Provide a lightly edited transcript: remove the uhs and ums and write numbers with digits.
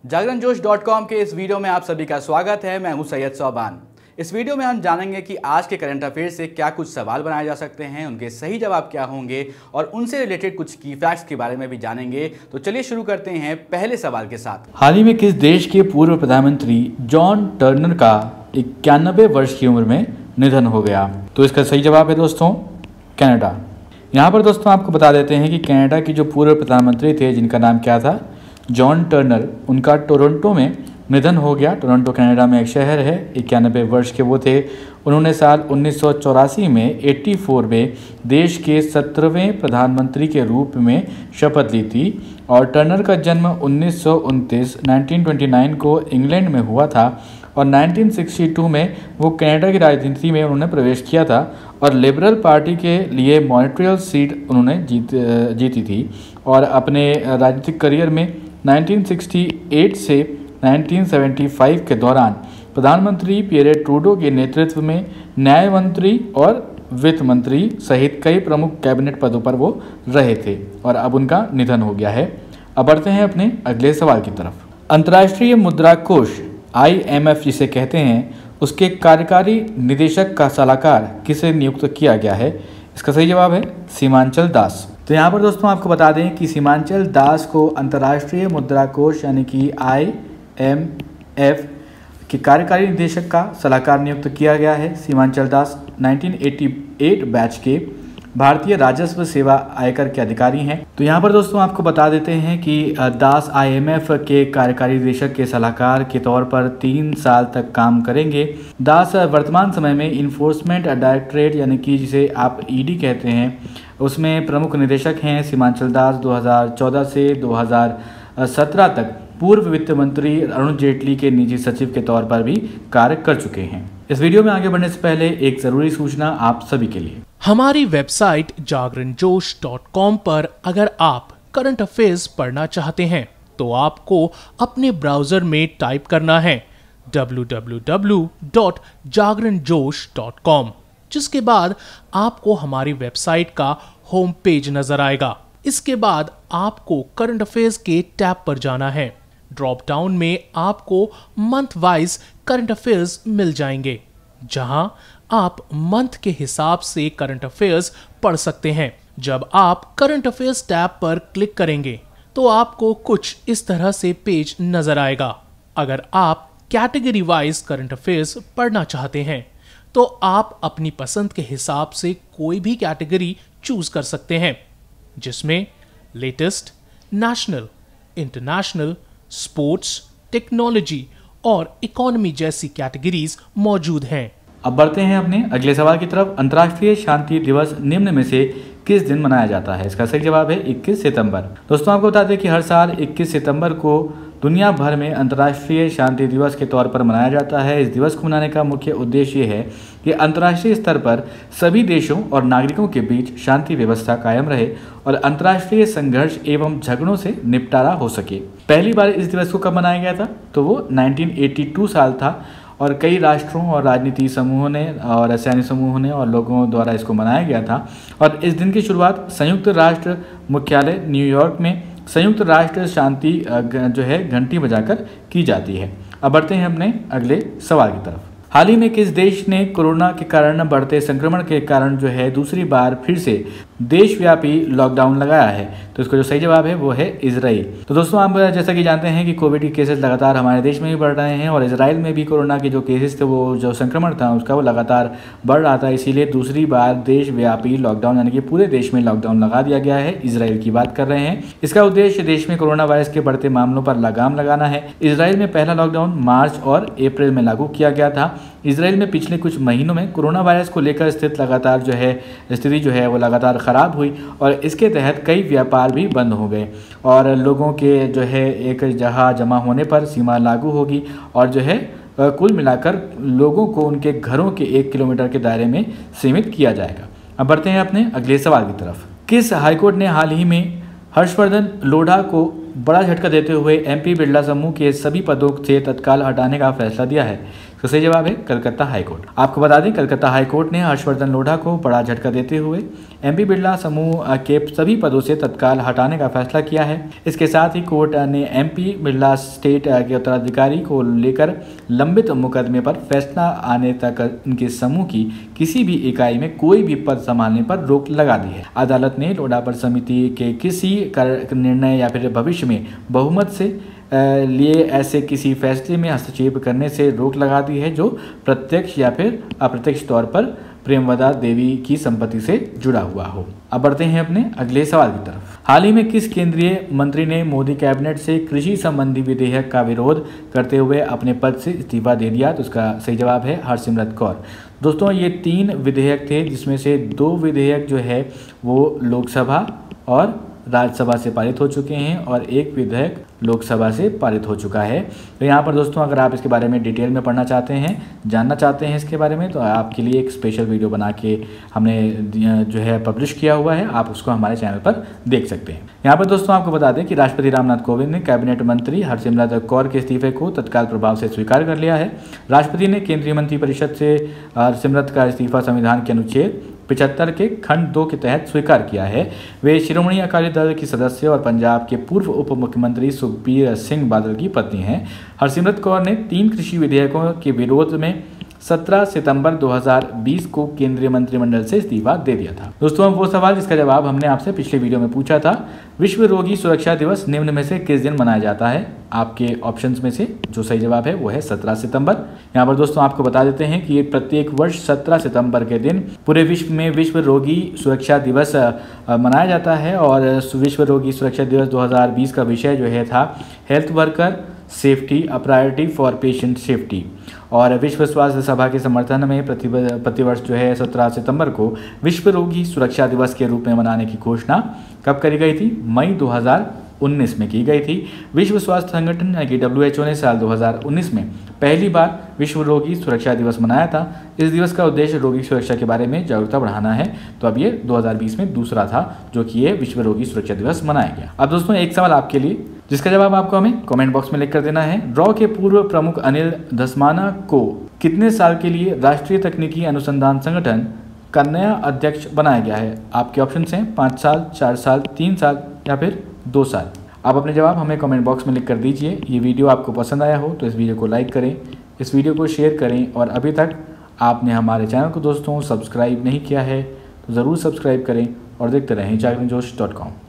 जागरणजोश.com के इस वीडियो में आप सभी का स्वागत है। मैं हूं सैयद सोबान। इस वीडियो में हम जानेंगे कि आज के करंट अफेयर से क्या कुछ सवाल बनाए जा सकते हैं, उनके सही जवाब क्या होंगे और उनसे रिलेटेड कुछ की फैक्ट्स के बारे में भी जानेंगे। तो चलिए शुरू करते हैं पहले सवाल के साथ। हाल ही में किस देश के पूर्व प्रधानमंत्री जॉन टर्नर का 91 वर्ष की उम्र में निधन हो गया? तो इसका सही जवाब है दोस्तों कनाडा। यहाँ पर दोस्तों आपको बता देते हैं कि कनाडा के जो पूर्व प्रधानमंत्री थे जिनका नाम क्या था, जॉन टर्नर, उनका टोरंटो में निधन हो गया। टोरंटो कनाडा में एक शहर है। 91 वर्ष के वो थे। उन्होंने साल 1984 में 84 में देश के 17वें प्रधानमंत्री के रूप में शपथ ली थी और टर्नर का जन्म 1929 को इंग्लैंड में हुआ था और 1962 में वो कनाडा की राजनीति में उन्होंने प्रवेश किया था और लिबरल पार्टी के लिए मॉन्ट्रियल सीट उन्होंने जीती थी और अपने राजनीतिक करियर में 1968 से 1975 के दौरान प्रधानमंत्री पियरे ट्रूडो के नेतृत्व में न्याय मंत्री और वित्त मंत्री सहित कई प्रमुख कैबिनेट पदों पर वो रहे थे और अब उनका निधन हो गया है। अब बढ़ते हैं अपने अगले सवाल की तरफ। अंतर्राष्ट्रीय मुद्रा कोष IMF जिसे कहते हैं, उसके कार्यकारी निदेशक का सलाहकार किसे नियुक्त किया गया है? इसका सही जवाब है सीमांचल दास। तो यहाँ पर दोस्तों आपको बता दें कि सीमांचल दास को अंतर्राष्ट्रीय मुद्रा कोष यानी कि IMF के कार्यकारी निदेशक का सलाहकार नियुक्त किया गया है। सीमांचल दास 1988 बैच के भारतीय राजस्व सेवा आयकर के अधिकारी हैं। तो यहाँ पर दोस्तों आपको बता देते हैं कि दास IMF के कार्यकारी निदेशक के सलाहकार के तौर पर 3 साल तक काम करेंगे। दास वर्तमान समय में इन्फोर्समेंट डायरेक्टरेट यानी कि जिसे आप ED कहते हैं, उसमें प्रमुख निदेशक हैं। सीमांचल दास 2014 से 2017 तक पूर्व वित्त मंत्री अरुण जेटली के निजी सचिव के तौर पर भी कार्य कर चुके हैं। इस वीडियो में आगे बढ़ने से पहले एक जरूरी सूचना आप सभी के लिए। हमारी वेबसाइट जागरणजोश.com पर अगर आप करंट अफेयर्स पढ़ना चाहते हैं तो आपको अपने ब्राउजर में टाइप करना है www.jagranjosh.com, जिसके बाद आपको हमारी वेबसाइट का होम पेज नजर आएगा। इसके बाद आपको करंट अफेयर्स के टैब पर जाना है। ड्रॉप डाउन में आपको मंथ वाइज करंट अफेयर्स मिल जाएंगे, जहां आप मंथ के हिसाब से करंट अफेयर्स पढ़ सकते हैं। जब आप करंट अफेयर्स टैब पर क्लिक करेंगे तो आपको कुछ इस तरह से पेज नजर आएगा। अगर आप कैटेगरी वाइज करंट अफेयर्स पढ़ना चाहते हैं तो आप अपनी पसंद के हिसाब से कोई भी कैटेगरी चूज कर सकते हैं, जिसमें latest, national, international, sports, technology और इकोनॉमी जैसी कैटेगरीज मौजूद हैं। अब बढ़ते हैं अपने अगले सवाल की तरफ। अंतर्राष्ट्रीय शांति दिवस निम्न में से किस दिन मनाया जाता है? इसका सही जवाब है 21 सितंबर। दोस्तों आपको बता दें कि हर साल 21 सितंबर को दुनिया भर में अंतर्राष्ट्रीय शांति दिवस के तौर पर मनाया जाता है। इस दिवस को मनाने का मुख्य उद्देश्य ये है कि अंतर्राष्ट्रीय स्तर पर सभी देशों और नागरिकों के बीच शांति व्यवस्था कायम रहे और अंतर्राष्ट्रीय संघर्ष एवं झगड़ों से निपटारा हो सके। पहली बार इस दिवस को कब मनाया गया था? तो वो 1982 साल था और कई राष्ट्रों और राजनीतिक समूहों ने और सैन्य समूहों ने और लोगों द्वारा इसको मनाया गया था। और इस दिन की शुरुआत संयुक्त राष्ट्र मुख्यालय न्यूयॉर्क में संयुक्त राष्ट्र शांति जो है घंटी बजाकर की जाती है। अब बढ़ते हैं अपने अगले सवाल की तरफ। हाल ही में किस देश ने कोरोना के कारण बढ़ते संक्रमण के कारण जो है दूसरी बार फिर से देशव्यापी लॉकडाउन लगाया है? तो इसका जो सही जवाब है वो है इजराइल। तो दोस्तों आप जैसा कि जानते हैं कि कोविड के केसेस लगातार हमारे देश में भी बढ़ रहे हैं और इजराइल में भी कोरोना के जो केसेस थे, वो जो संक्रमण था उसका वो लगातार बढ़ रहा था। इसीलिए दूसरी बार देशव्यापी लॉकडाउन यानी कि पूरे देश में लॉकडाउन लगा दिया गया है। इजराइल की बात कर रहे हैं। इसका उद्देश्य देश में कोरोना वायरस के बढ़ते मामलों पर लगाम लगाना है। इजराइल में पहला लॉकडाउन मार्च और अप्रैल में लागू किया गया था। इजराइल में पिछले कुछ महीनों में कोरोना वायरस को लेकर स्थिति जो है वो लगातार खराब हुई और इसके तहत कई व्यापार भी बंद हो गए और लोगों के जो है एक जगह जमा होने पर सीमा लागू होगी और जो है कुल मिलाकर लोगों को उनके घरों के 1 किलोमीटर के दायरे में सीमित किया जाएगा। अब बढ़ते हैं अपने अगले सवाल की तरफ। किस हाईकोर्ट ने हाल ही में हर्षवर्धन लोढ़ा को बड़ा झटका देते हुए MP बिरला समूह के सभी पदों से तत्काल हटाने का फैसला दिया है? इसका सही जवाब है कलकत्ता हाईकोर्ट। आपको बता दें कलकत्ता हाईकोर्ट ने हर्षवर्धन लोढ़ा को बड़ा झटका देते हुए एमपी बिरला समूह के सभी पदों से तत्काल हटाने का फैसला किया है। इसके साथ ही कोर्ट ने एमपी बिरला स्टेट के उत्तराधिकारी को लेकर लंबित मुकदमे पर फैसला आने तक इनके समूह की किसी भी इकाई में कोई भी पद संभालने पर रोक लगा दी है। अदालत ने लोढ़ा पर समिति के किसी निर्णय या फिर भविष्य में बहुमत से लिए ऐसे किसी फैसले में हस्तक्षेप करने से रोक लगा दी है जो प्रत्यक्ष या फिर अप्रत्यक्ष तौर पर प्रेमवदा देवी की संपत्ति से जुड़ा हुआ हो। अब बढ़ते हैं अपने अगले सवाल की तरफ। हाल ही में किस केंद्रीय मंत्री ने मोदी कैबिनेट से कृषि संबंधी विधेयक का विरोध करते हुए अपने पद से इस्तीफा दे दिया? तो उसका सही जवाब है हरसिमरत कौर। दोस्तों ये 3 विधेयक थे जिसमें से 2 विधेयक जो है वो लोकसभा और राज्यसभा से पारित हो चुके हैं और 1 विधेयक लोकसभा से पारित हो चुका है। तो यहाँ पर दोस्तों अगर आप इसके बारे में डिटेल में पढ़ना चाहते हैं, जानना चाहते हैं इसके बारे में, तो आपके लिए एक स्पेशल वीडियो बना के हमने जो है पब्लिश किया हुआ है, आप उसको हमारे चैनल पर देख सकते हैं। यहाँ पर दोस्तों आपको बता दें कि राष्ट्रपति रामनाथ कोविंद ने कैबिनेट मंत्री हरसिमरत कौर के इस्तीफे को तत्काल प्रभाव से स्वीकार कर लिया है। राष्ट्रपति ने केंद्रीय मंत्रिपरिषद से हरसिमरत का इस्तीफा संविधान के अनुच्छेद 75 के खंड 2 के तहत स्वीकार किया है। वे शिरोमणि अकाली दल की सदस्य और पंजाब के पूर्व उप मुख्यमंत्री सुखबीर सिंह बादल की पत्नी हैं। हरसिमरत कौर ने 3 कृषि विधेयकों के विरोध में 17 सितंबर 2020 को केंद्रीय मंत्रिमंडल से इस्तीफा दे दिया था। दोस्तों वो सवाल जिसका जवाब हमने आपसे पिछले वीडियो में पूछा था, विश्व रोगी सुरक्षा दिवस निम्न में से किस दिन मनाया जाता है? आपके ऑप्शंस में से जो सही जवाब है वो है 17 सितंबर। यहाँ पर दोस्तों आपको बता देते हैं कि प्रत्येक वर्ष 17 सितंबर के दिन पूरे विश्व में विश्व रोगी सुरक्षा दिवस मनाया जाता है और विश्व रोगी सुरक्षा दिवस 2020 का विषय जो है था health worker safety, a priority for patient safety. और विश्व स्वास्थ्य सभा के समर्थन में प्रतिवर्ष जो है 17 सितंबर को विश्व रोगी सुरक्षा दिवस के रूप में मनाने की घोषणा कब करी गई थी? मई 2019 में की गई थी। विश्व स्वास्थ्य संगठन यानी कि WHO ने साल 2019 में पहली बार विश्व रोगी सुरक्षा दिवस मनाया था। इस दिवस का उद्देश्य रोगी सुरक्षा के बारे में जागरूकता बढ़ाना है। तो अब ये 2020 में दूसरा था जो कि ये विश्व रोगी सुरक्षा दिवस मनाया गया। अब दोस्तों एक सवाल आपके लिए जिसका जवाब आपको हमें कमेंट बॉक्स में लिख कर देना है। रॉ के पूर्व प्रमुख अनिल धस्माना को कितने साल के लिए राष्ट्रीय तकनीकी अनुसंधान संगठन का नया अध्यक्ष बनाया गया है? आपके ऑप्शंस हैं 5 साल, 4 साल, 3 साल या फिर 2 साल। आप अपने जवाब हमें कमेंट बॉक्स में लिख कर दीजिए। ये वीडियो आपको पसंद आया हो तो इस वीडियो को लाइक करें, इस वीडियो को शेयर करें और अभी तक आपने हमारे चैनल को दोस्तों सब्सक्राइब नहीं किया है तो ज़रूर सब्सक्राइब करें और देखते रहें जागरणजोश.com।